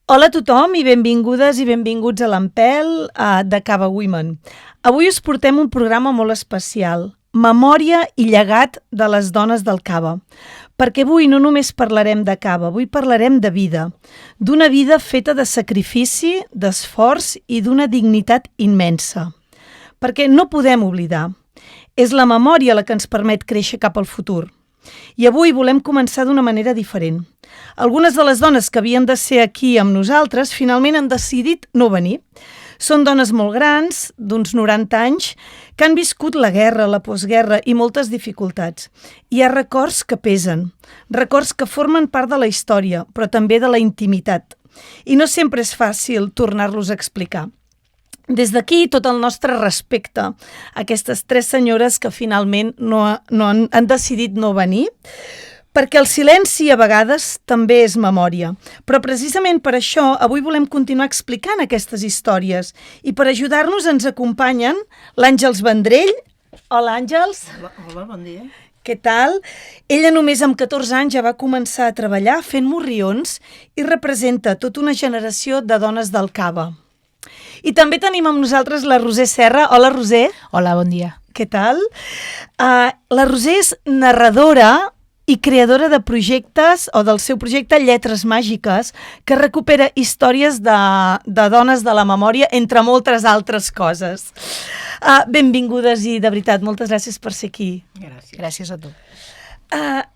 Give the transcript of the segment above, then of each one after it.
Hola a tothom i benvingudes i benvinguts a l'Empel de Cava Women. Avui us portem un programa molt especial, Memòria i llegat de les dones del Cava. Perquè avui no només parlarem de cava, avui parlarem de vida. D'una vida feta de sacrifici, d'esforç i d'una dignitat immensa. Perquè no podem oblidar. És la memòria la que ens permet créixer cap al futur. I avui volem començar d'una manera diferent. Algunes de les dones que havien de ser aquí amb nosaltres finalment han decidit no venir. Són dones molt grans, d'uns 90 anys, que han viscut la guerra, la postguerra i moltes dificultats. Hi ha records que pesen, records que formen part de la història, però també de la intimitat. I no sempre és fàcil tornar-los a explicar. Des d'aquí, tot el nostre respecte a aquestes tres senyores que finalment han decidit no venir, perquè el silenci a vegades també és memòria. Però precisament per això avui volem continuar explicant aquestes històries i per ajudar-nos ens acompanyen l'Àngels Vendrell. Hola, Àngels. Hola, bon dia. Què tal? Ella només amb 14 anys ja va començar a treballar fent morrions i representa tota una generació de dones del Cava. I també tenim amb nosaltres la Roser Serra. Hola, Roser. Hola, bon dia. Què tal? La Roser és narradora i creadora de projectes, o del seu projecte Lletres Màgiques, que recupera històries de dones de la memòria, entre moltes altres coses. Benvingudes i, de veritat, moltes gràcies per ser aquí. Gràcies a tu.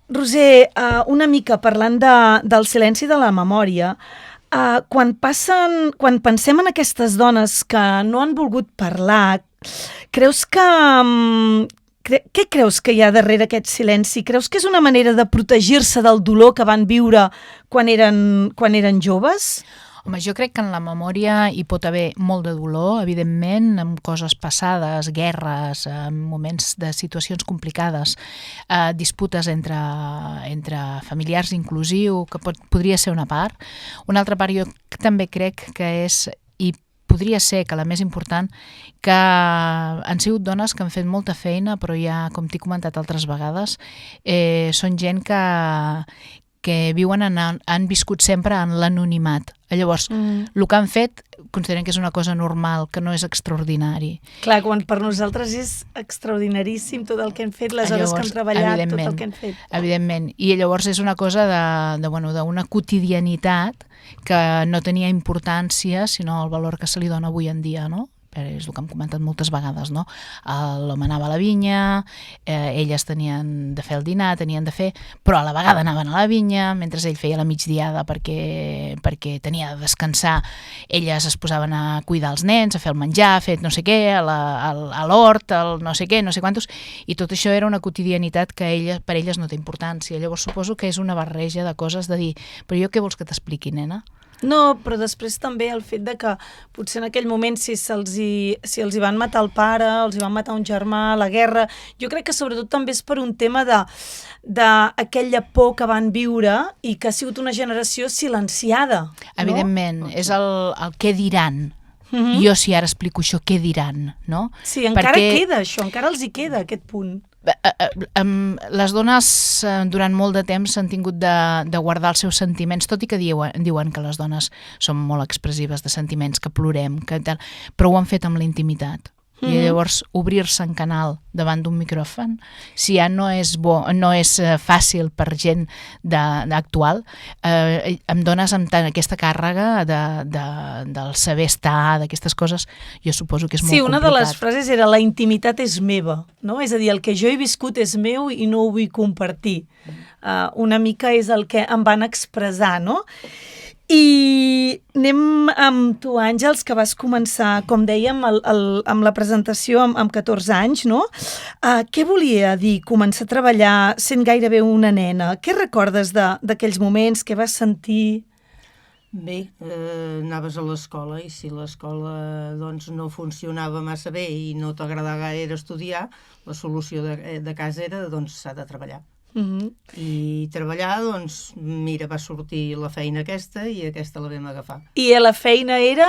Roser, una mica parlant del silenci de la memòria, quan pensem en aquestes dones que no han volgut parlar, creus que... Què creus que hi ha darrere aquest silenci? Creus que és una manera de protegir-se del dolor que van viure quan eren joves? Home, jo crec que en la memòria hi pot haver molt de dolor, evidentment, amb coses passades, guerres, moments de situacions complicades, disputes entre familiars inclusiu, que podria ser una part. Una altra part jo també crec que és, i podria ser que la més important, que han sigut dones que han fet molta feina, però ja, com t'he comentat altres vegades, són gent que viuen, han viscut sempre en l'anonimat. Llavors, el que han fet, consideren que és una cosa normal, que no és extraordinari. Clar, quan per nosaltres és extraordinaríssim tot el que han fet, les hores que han treballat, tot el que han fet. Evidentment. I llavors és una cosa d'una quotidianitat que no tenia importància, sinó el valor que se li dona avui en dia, no? És el que hem comentat moltes vegades, no? L'home anava a la vinya, elles tenien de fer el dinar, tenien de fer, però a la vegada anaven a la vinya, mentre ell feia la migdiada perquè tenia de descansar, elles es posaven a cuidar els nens, a fer el menjar, a fer no sé què, a l'hort, no sé què, no sé quantos, i tot això era una quotidianitat que per elles no té importància. Llavors suposo que és una barreja de coses de dir, però jo què vols que t'expliqui, nena? No, però després també el fet de que potser en aquell moment si els hi van matar el pare, els hi van matar un germà, la guerra, jo crec que sobretot també és per un tema d'aquella por que van viure i que ha sigut una generació silenciada. Evidentment, és el què diran. Jo si ara explico això, què diran, no? Sí, encara queda això, encara els hi queda aquest punt. Les dones durant molt de temps s'han tingut de guardar els seus sentiments, tot i que diuen que les dones són molt expressives de sentiments, que plorem, però ho han fet amb la intimitat. I llavors obrir-se en canal davant d'un micròfon, si ja no és bo, no és fàcil per gent actual, em dones amb aquesta càrrega del saber estar, d'aquestes coses, jo suposo que és molt complicat. Sí, una de les frases era la intimitat és meva, no? És a dir, el que jo he viscut és meu i no ho vull compartir. Una mica és el que em van expressar, no? I anem amb tu, Àngels, que vas començar, com dèiem, amb la presentació amb 14 anys, no? Què volia dir començar a treballar sent gairebé una nena? Què recordes d'aquells moments? Què vas sentir? Bé, anaves a l'escola i si l'escola doncs, no funcionava massa bé i no t'agradava gaire estudiar, la solució de casa era doncs s'ha de treballar. I treballar, doncs, mira, va sortir la feina aquesta i aquesta la vam agafar. I la feina era?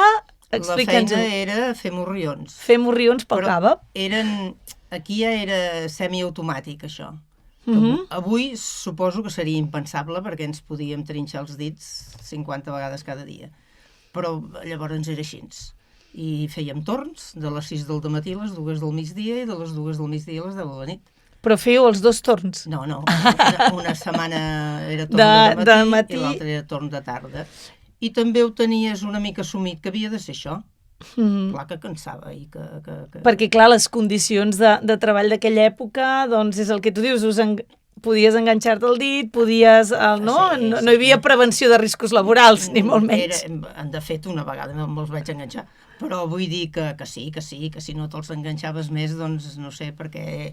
La feina era fer morrions. Fer morrions pel Cava? Aquí ja era semiautomàtic, això. Avui suposo que seria impensable perquè ens podíem trinxar els dits 50 vegades cada dia. Però llavors era així. I fèiem torns de les 6 del matí a les 2 del migdia i de les 2 del migdia a les 10 de la nit. Però fèieu els 2 torns? No, una setmana era torn de matí i l'altra era torn de tarda. I també ho tenies una mica assumit que havia de ser això. Clar que cansava i que... Perquè, clar, les condicions de treball d'aquella època, doncs és el que tu dius, podies enganxar-te el dit, podies... No hi havia prevenció de riscos laborals, ni molt menys. De fet, una vegada me'ls vaig enganxar. Però vull dir que sí, que si no te'ls enganxaves més, doncs no sé, perquè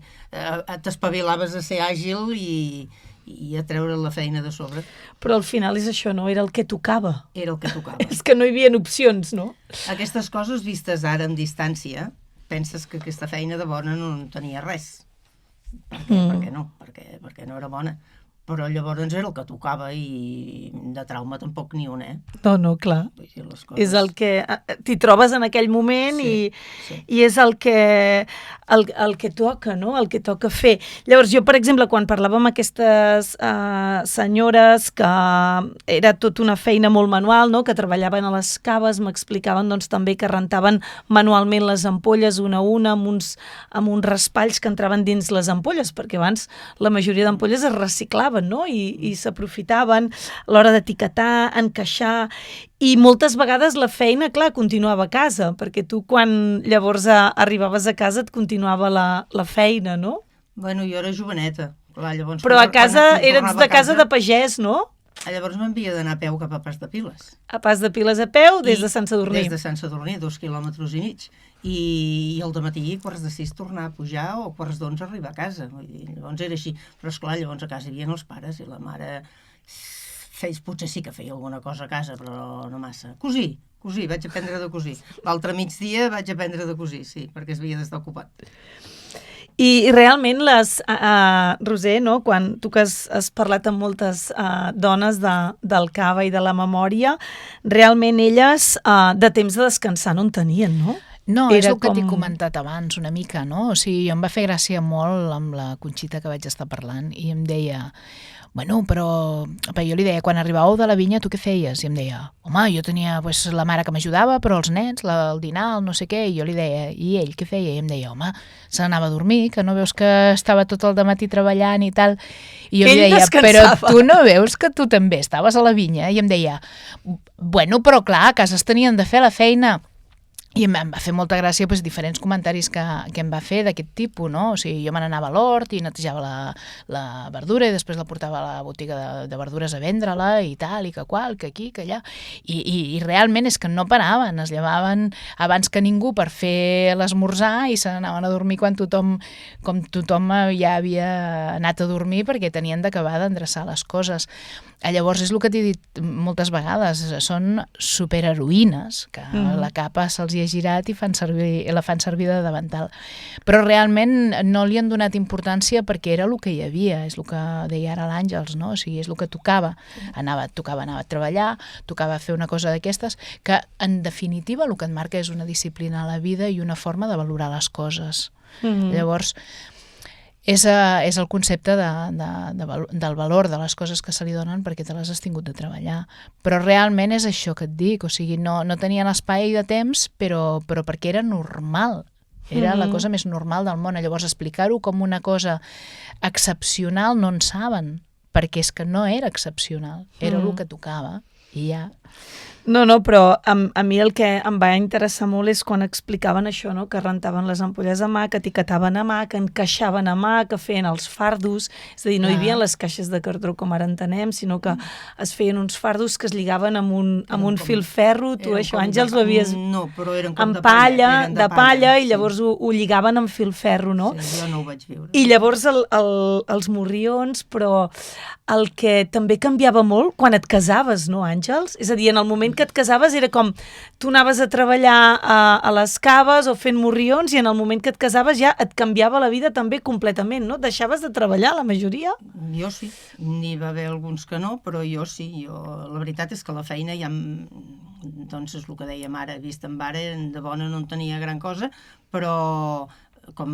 t'espavilaves a ser àgil i a treure la feina de sobre. Però al final és això, no? Era el que tocava. Era el que tocava. És que no hi havia opcions, no? Aquestes coses vistes ara en distància, penses que aquesta feina de bona no tenia res. Per què no? Perquè no era bona. Però llavors era el que tocava i de trauma tampoc ni un, No, clar. Vull dir, les coses... És el que... T'hi trobes en aquell moment i és el que toca, no? El que toca fer. Llavors, jo, per exemple, quan parlava amb aquestes senyores que era tot una feina molt manual, no? Que treballaven a les caves, m'explicaven doncs, també que rentaven manualment les ampolles una a una amb uns raspalls que entraven dins les ampolles, perquè abans la majoria d'ampolles es reciclaven, no? I s'aprofitaven a l'hora d'etiquetar, encaixar, i moltes vegades la feina, clar, continuava a casa, perquè tu quan llavors arribaves a casa et continuava la feina, no? Bueno, jo era joveneta. Clar, llavors, però a casa eres de casa de pagès, no? Llavors m'havia d'anar a peu cap a Pas de Piles. A Pas de Piles a peu, des de Sant Sadurní. Des de Sant Sadurní, 2 quilòmetres i mig. I al dematí, 5:45, tornar a pujar o 11:15 arribar a casa. Vull dir, llavors era així. Però esclar, llavors a casa hi havia els pares i la mare potser sí que feia alguna cosa a casa, però no massa. Cosir, vaig aprendre de cosir. L'altre migdia vaig aprendre de cosir, sí, perquè es havia d'estar ocupat. I realment, Roser, no? Quan tu que has parlat amb moltes dones del cava i de la memòria, realment elles de temps de descansar no en tenien, no? No, és el que t'he comentat abans una mica, no? O sigui, em va fer gràcia molt amb la Conxita que vaig estar parlant i em deia... Bueno, però jo li deia, quan arribàveu de la vinya, tu què feies? I em deia, home, jo tenia la mare que m'ajudava, però els nens, el dinar, el no sé què, i jo li deia, i ell què feia? I em deia, home, se n'anava a dormir, que no veus que estava tot el dematí treballant i tal. I jo li deia, però tu no veus que tu també estaves a la vinya? I em deia, bueno, però clar, a casa es tenien de fer la feina. I em va fer molta gràcia diferents comentaris que em va fer d'aquest tipus, no? O sigui, jo me n'anava a l'hort i netejava la verdura i després la portava a la botiga de verdures a vendre-la i tal, i que qual, que aquí, que allà. I realment és que no paraven, es llevaven abans que ningú per fer l'esmorzar i se n'anaven a dormir quan tothom ja havia anat a dormir perquè tenien d'acabar d'endreçar les coses. Llavors és el que t'he dit moltes vegades, són superheroïnes, que la capa se'ls hi ha girat i la fan servir de davantal. Però realment no li han donat importància perquè era el que hi havia, és el que deia ara l'Àngels, no? O sigui, és el que tocava. Tocava anar a treballar, tocava fer una cosa d'aquestes, que en definitiva el que et marca és una disciplina a la vida i una forma de valorar les coses. Llavors, és el concepte del valor de les coses que se li donen perquè te les has tingut de treballar. Però realment és això que et dic, o sigui, no tenien espai de temps, però perquè era normal. Era la cosa més normal del món. Llavors, explicar-ho com una cosa excepcional no en saben, perquè és que no era excepcional, era el que tocava i ja... No, però a mi el que em va interessar molt és quan explicaven això, no? Que rentaven les ampolles a mà, que etiquetaven a mà, que encaixaven a mà, que feien els fardos, és a dir, no hi havia les caixes de cartró com ara entenem, sinó que es feien uns fardos que es lligaven amb un filferro, tu això, Àngels, ho havies... No, però eren com de palla, i llavors ho lligaven amb filferro, no? Sí, jo no ho vaig viure. I llavors els morrions, però el que també canviava molt quan et casaves, no, Àngels? És a dir, en el moment que et casaves era com tu anaves a treballar a les caves o fent morrions i en el moment que et casaves ja et canviava la vida també completament, no? Deixaves de treballar, la majoria? Jo sí, n'hi va haver alguns que no, però jo sí. La veritat és que la feina ja, doncs és el que dèiem ara, vist amb ara, de bona no en tenia gran cosa, però com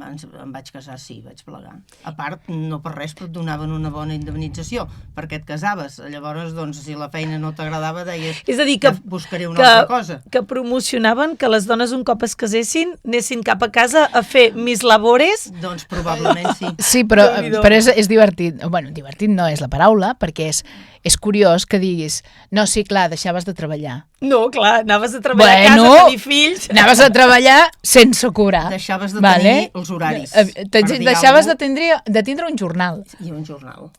em vaig casar, sí, vaig plegar. A part, no per res, però et donaven una bona indemnització, perquè et casaves. Llavors, doncs, si la feina no t'agradava, deies És a dir, que buscaré una altra cosa. Que promocionaven que les dones un cop es casessin anessin cap a casa a fer mis labores. Doncs probablement sí. Sí, però és divertit. Bueno, divertit no és la paraula, perquè és curiós que diguis, no, sí, clar, deixaves de treballar. No, clar, anaves a treballar a casa, a tenir fills. Anaves a treballar sense cobrar. Deixaves de tenir els horaris. Deixaves de tindre un jornal. I un jornal.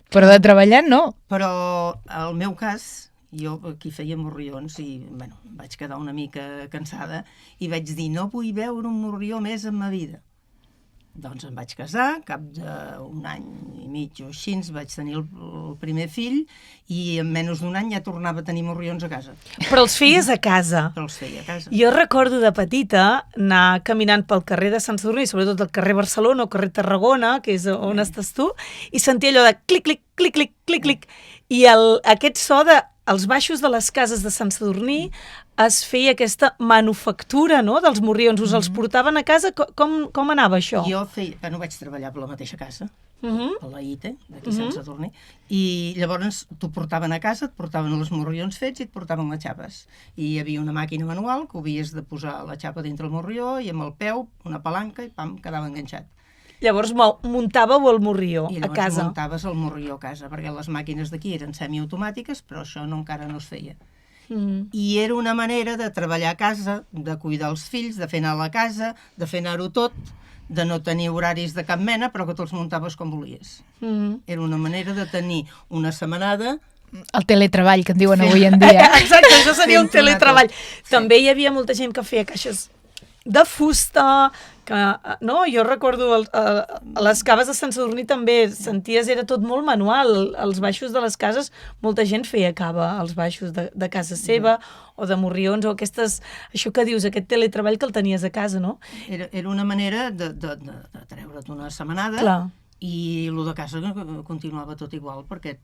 Però de treballar no. Però el meu cas, jo aquí feia morrions i, bueno, vaig quedar una mica cansada i vaig dir, no vull veure un morrió més en ma vida. Doncs em vaig casar, cap d'un any i mig o així vaig tenir el primer fill i en menys d'un any ja tornava a tenir morrions a casa. Però els feies a casa? Però els feia a casa. Jo recordo de petita anar caminant pel carrer de Sant Sadurní, sobretot el carrer Barcelona o carrer Tarragona, que és on estàs tu, i sentia allò de clic, clic, clic, clic, clic, clic. I aquest so als baixos de les cases de Sant Sadurní es feia aquesta manufactura, no?, dels morrions. Us els portaven a casa? Com anava això? Jo vaig treballar per la mateixa casa, a la ITE, d'aquí Sant Sadurní, i llavors t'ho portaven a casa, et portaven els morrions fets i et portaven les xapes. I hi havia una màquina manual que havies de posar la xapa dintre el morrió i amb el peu, una palanca i pam, quedava enganxat. Llavors muntàveu el morrió a casa. I llavors muntaves el morrió a casa, perquè les màquines d'aquí eren semiautomàtiques, però això encara no es feia. I era una manera de treballar a casa, de cuidar els fills, de fer anar a la casa, de fer anar-ho tot, de no tenir horaris de cap mena, però que te'ls muntaves com volies. Era una manera de tenir una setmanada... El teletreball, que en diuen avui en dia. Exacte, això seria un teletreball. També hi havia molta gent que feia caixes de fusta, que, no? Jo recordo a les caves de Sant Sadurní també senties, era tot molt manual, als baixos de les cases molta gent feia cava als baixos de casa seva o de morrions o això que dius, aquest teletreball que el tenies a casa, no? Era una manera de treure't una setmanada. Clar. I el de casa continuava tot igual, perquè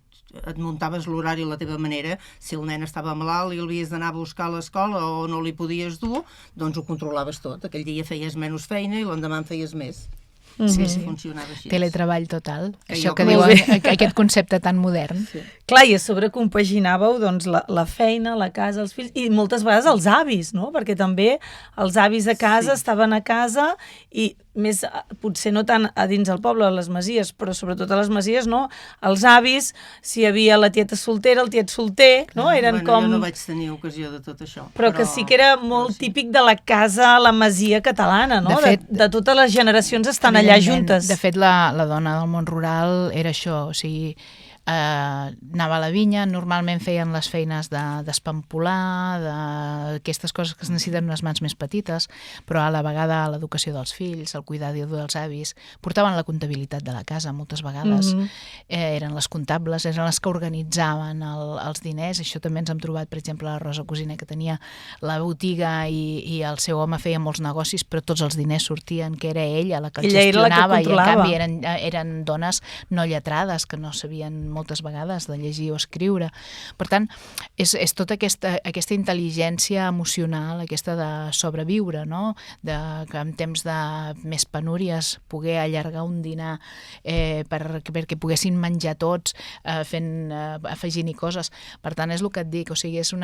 et muntaves l'horari a la teva manera. Si el nen estava malalt i l'havies d'anar a buscar a l'escola o no li podies dur, doncs ho controlaves tot. Aquell dia feies menys feina i l'endemà en feies més. Sí. Funcionava així. Teletreball total. Això que diuen, aquest concepte tan modern. Sí. Clar, i a sobre compaginàveu doncs, la feina, la casa, els fills, i moltes vegades els avis, no? Perquè també els avis a casa estaven a casa i més, potser no tant a dins del poble, a les masies, però sobretot a les masies, no? Els avis, si hi havia la tieta soltera, el tiet solter, no? Eren com... Jo no vaig tenir ocasió de tot això. Però que sí que era molt típic de la casa, la masia catalana, no? De fet, de totes les generacions estan allà juntes. De fet, la dona del món rural era això, o sigui, anava a la vinya, normalment feien les feines d'espampolar, d'aquestes coses que es necessiten unes mans més petites, però a la vegada l'educació dels fills, el cuidar dels avis, portaven la comptabilitat de la casa moltes vegades, eren les comptables, eren les que organitzaven els diners. Això també ens hem trobat, per exemple, la Rosa Cosiner, que tenia la botiga i el seu home feia molts negocis, però tots els diners sortien, que era ella la que els gestionava, i en canvi eren dones no lletrades, que no sabien moltes vegades de llegir o escriure. Per tant, és tota aquesta intel·ligència emocional, aquesta de sobreviure, no? Que en temps de més penúries poder allargar un dinar perquè poguessin menjar tots afegint-hi coses. Per tant, és el que et dic, o sigui, és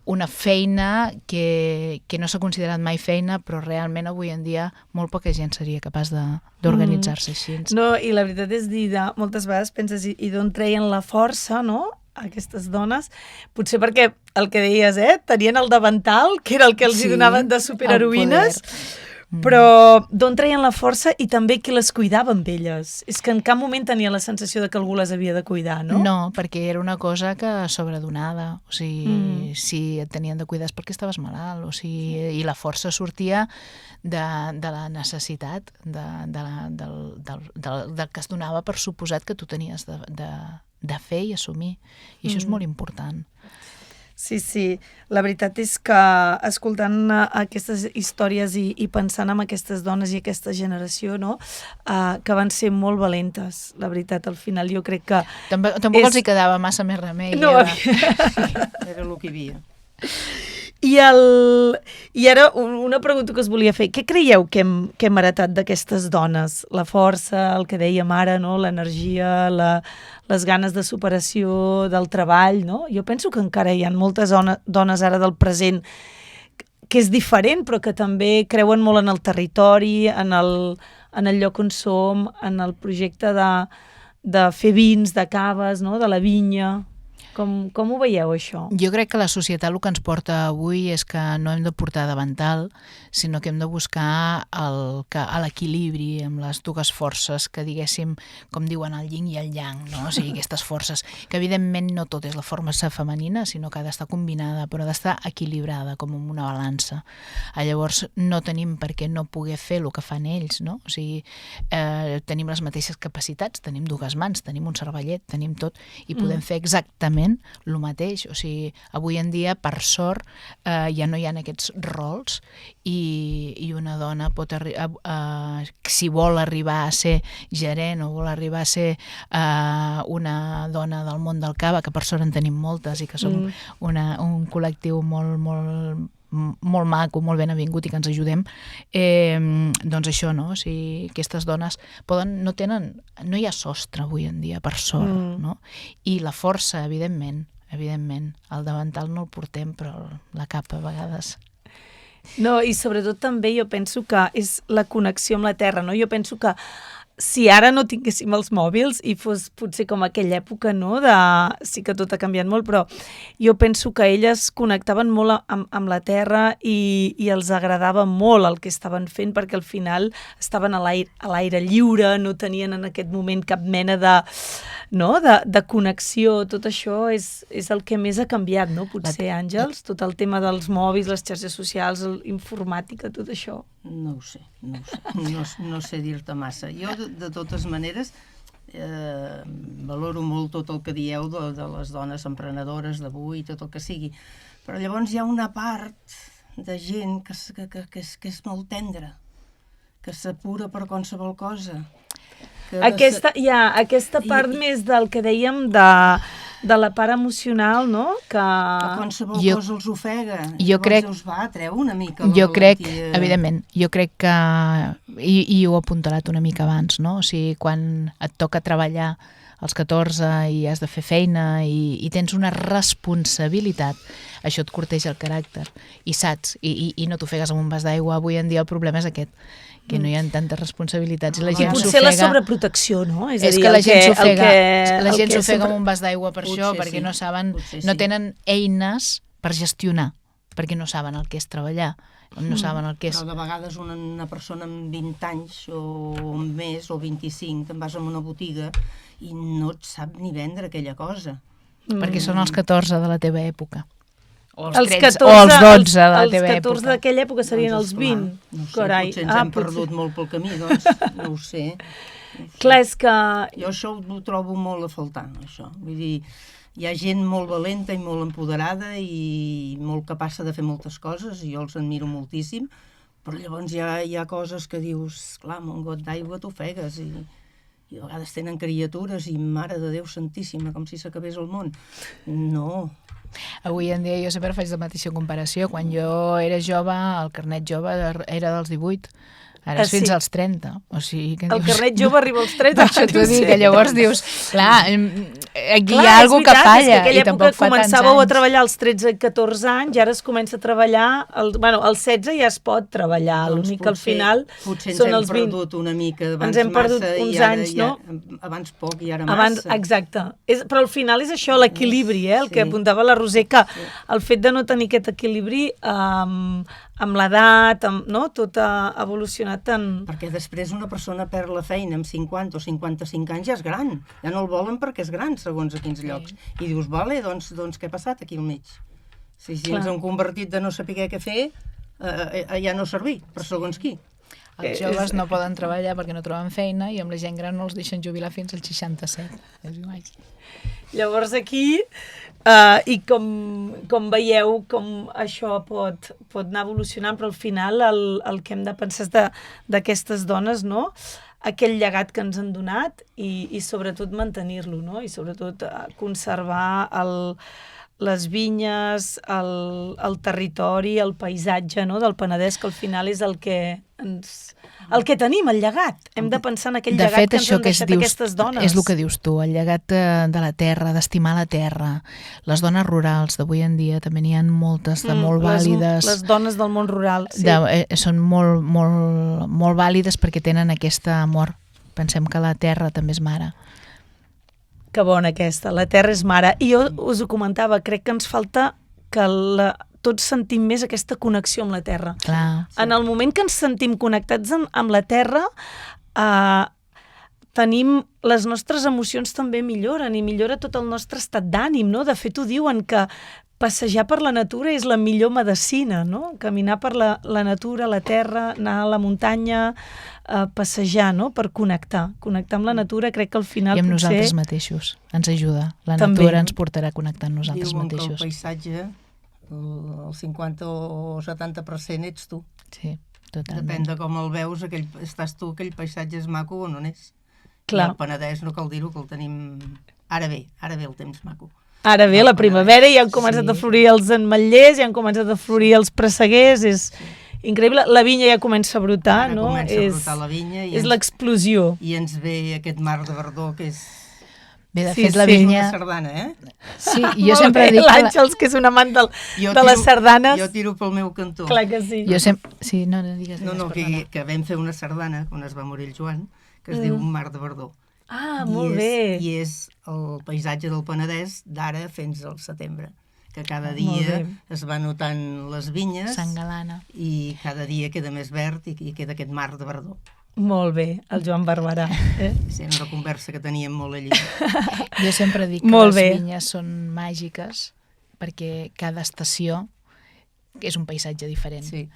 una feina que no s'ha considerat mai feina, però realment avui en dia molt poca gent seria capaç d'organitzar-se així. No, i la veritat és dir, moltes vegades penses, i d'on treien la força, no?, aquestes dones, potser perquè el que deies, tenien el davantal, que era el que els donaven de superheroïnes, però d'on treien la força i també qui les cuidava amb elles. És que en cap moment tenia la sensació de que algú les havia de cuidar, no? No, perquè era una cosa que sobredonada, o sigui, si et tenien de cuidar és perquè estaves malalt, o sigui, i la força sortia de la necessitat, del que es donava per suposat que tu tenies de fer i assumir, i això és molt important. Sí, sí. La veritat és que escoltant aquestes històries i pensant en aquestes dones i aquesta generació, no?, que van ser molt valentes, la veritat, al final jo crec que... Tampoc els hi quedava massa més remei. No, era el que hi havia. I ara una pregunta que us volia fer. Què creieu que hem heretat d'aquestes dones? La força, el que dèiem ara, no? L'energia, les ganes de superació, del treball, no? Jo penso que encara hi ha moltes dones ara del present que és diferent, però que també creuen molt en el territori, en el lloc on som, en el projecte de fer vins, de caves, no? De la vinya. Com ho veieu, això? Jo crec que la societat el que ens porta avui és que no hem de portar davantal, sinó que hem de buscar l'equilibri amb les dues forces que, diguéssim, com diuen el yin i el yang, no? O sigui, aquestes forces, que evidentment no tot és la força femenina, sinó que ha d'estar combinada, però ha d'estar equilibrada, com en una balança. Llavors, no tenim per què no poder fer el que fan ells, no? O sigui, tenim les mateixes capacitats, tenim dues mans, tenim un cervellet, tenim tot, i podem fer exactament el mateix. O sigui, avui en dia, per sort, ja no hi ha aquests rols i una dona pot si vol arribar a ser gerent o vol arribar a ser una dona del món del cava, que per sort en tenim moltes i que som un col·lectiu molt maco, molt ben avingut i que ens ajudem, doncs això, no? O sigui, aquestes dones no hi ha sostre avui en dia, per sort, no? I la força, evidentment, el davantal no el portem, però la capa a vegades. No, i sobretot també jo penso que és la connexió amb la terra, no? Jo penso que si ara no tinguéssim els mòbils i fos potser com aquella època, no? Sí que tot ha canviat molt, però jo penso que elles connectaven molt amb la terra i els agradava molt el que estaven fent, perquè al final estaven a l'aire lliure, no tenien en aquest moment cap mena de connexió. Tot això és el que més ha canviat, no? Potser, Àngels, tot el tema dels mòbils, les xarxes socials, informàtica, tot això. No ho sé. No sé dir-te massa. Jo, de totes maneres, valoro molt tot el que dieu de les dones emprenedores d'avui, tot el que sigui. Però llavors hi ha una part de gent que és molt tendra, que s'apura per qualsevol cosa. Aquesta part més del que dèiem de la part emocional, no? Que qualsevol cosa els ofega. Jo crec... Treu una mica la valentia. Evidentment, jo crec que... I ho he apuntalat una mica abans, no? O sigui, quan et toca treballar als 14 i has de fer feina i tens una responsabilitat, això et corteja el caràcter. I saps, i no t'ofegues amb un vas d'aigua. Avui en dia el problema és aquest, que no hi ha tantes responsabilitats i la gent s'ofega. Potser la sobreprotecció, no? És que la gent s'ofega amb un vas d'aigua per això, perquè no saben, no tenen eines per gestionar, perquè no saben el que és treballar, no saben el que és... Però de vegades una persona amb 20 anys o més, o 25, te'n vas a una botiga i no et sap ni vendre aquella cosa. Perquè són els 14 de la teva època. O els 13, 14, o els 12 de la teva època. Els 14 d'aquella època serien els 20. No sé, potser ens hem perdut molt pel camí, doncs no ho sé. Clar, és que... Jo això ho trobo molt a faltar, això. Vull dir, hi ha gent molt valenta i molt empoderada i molt capaç de fer moltes coses, i jo els admiro moltíssim, però llavors hi ha coses que dius, clar, amb un got d'aigua t'ofegues i a vegades tenen criatures i Mare de Déu Santíssima, com si s'acabés el món. No. Avui en dia jo sempre faig la mateixa comparació. Quan jo era jove, el carnet jove era dels 18. Ara és fins als 30. O sigui, que el carnet jove arriba als 30. Això t'ho dic, que llavors dius, clar, aquí hi ha alguna que falla. És que aquella època començàveu a treballar als 13 i 14 anys i ara es comença a treballar, als 16 ja es pot treballar, l'únic que al final són els 20. Potser ens hem perdut una mica abans ens hem perdut massa uns anys, no? Abans poc i ara massa. Exacte. Però al final és això, l'equilibri, el que apuntava la Roser, que el fet de no tenir aquest equilibri amb l'edat, no? Tot ha evolucionat tant. Perquè després una persona perd la feina amb 50 o 55 anys, ja és gran. Ja no el volen perquè és gran, segons a quins llocs. I dius, vale, doncs què ha passat aquí al mig? Si ens hem convertit de no saber què fer, ja no servir, per segons qui. Els joves no poden treballar perquè no troben feina i amb la gent gran no els deixen jubilar fins als 67. Llavors aquí, i com veieu, com això pot anar evolucionant, però al final el que hem de pensar és d'aquestes dones, no? Aquell llegat que ens han donat i sobretot mantenir-lo, no? I sobretot conservar les vinyes, el territori, el paisatge, no?, del Penedès, que al final és el que tenim, el llegat. Hem de pensar en aquell llegat que ens han deixat aquestes dones. És el que dius tu, el llegat de la terra, d'estimar la terra. Les dones rurals d'avui en dia també n'hi ha moltes de molt vàlides. Les dones del món rural, sí. Són molt, molt, molt vàlides perquè tenen aquest amor. Pensem que la terra també és mare. Que bona aquesta, la terra és mare. I jo us ho comentava, crec que ens falta que tots sentim més aquesta connexió amb la terra. Clar. En el moment que ens sentim connectats amb la terra, tenim les nostres emocions també milloren i millora tot el nostre estat d'ànim, no? De fet, ho diuen que passejar per la natura és la millor medecina, no? Caminar per la natura, la terra, anar a la muntanya, passejar, no?, per connectar amb la natura. Crec que al final i amb potser... nosaltres mateixos, ens ajuda. La també. Natura ens portarà a connectar amb nosaltres mateixos. Diuen que el paisatge, el 50 o 70% ets tu. Sí, totalment. Depèn de com el veus, estàs tu, aquell paisatge és maco o no n'és. Clar. I el Penedès no cal dir-ho, que el tenim... Ara ve el temps maco. Ara ve la primavera i ja han començat a florir els ametllers, ja han començat a florir els presseguers, és increïble. La vinya ja comença a brotar, no? Comença a brotar la vinya. És l'explosió. I ens ve aquest mar de verdor que és... Bé, de fet, la vinya... És una sardana, eh? Sí, i jo sempre dic... L'Àngels, que és un amant de les sardanes. Jo tiro pel meu cantó. Clar que sí. Jo sempre... Sí, no digues. No, que vam fer una sardana quan es va morir el Joan, que es diu Mar de Verdor. Ah, molt bé. I és el paisatge del Penedès d'ara fins al setembre, que cada dia es va notant les vinyes. Sant Galana. I cada dia queda més verd i queda aquest mar de verdor. Molt bé, el Joan Barberà. Sí, una conversa que teníem molt allí. Jo sempre dic que les vinyes són màgiques perquè cada estació és un paisatge diferent. Sí.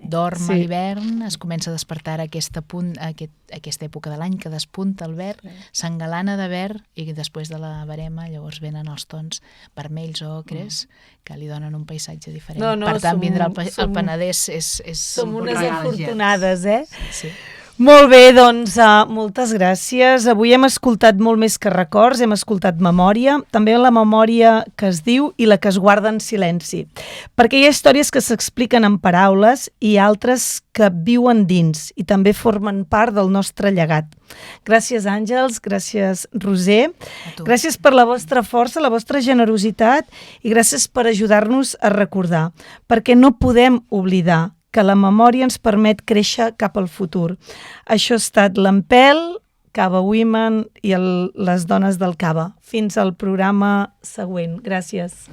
Dorm a l'hivern, es comença a despertar aquesta època de l'any que despunta el verd, s'engalana de verd i després de la verema llavors venen els tons vermells o ocres que li donen un paisatge diferent. Per tant, vindre al Penedès és... Som unes afortunades, eh? Sí. Molt bé, doncs moltes gràcies. Avui hem escoltat molt més que records, hem escoltat memòria, també la memòria que es diu i la que es guarda en silenci. Perquè hi ha històries que s'expliquen en paraules i altres que viuen dins i també formen part del nostre llegat. Gràcies, Àngels, gràcies, Roser. Gràcies per la vostra força, la vostra generositat i gràcies per ajudar-nos a recordar, perquè no podem oblidar que la memòria ens permet créixer cap al futur. Això ha estat l'Empel, Cava Women i les dones del Cava. Fins al programa següent. Gràcies.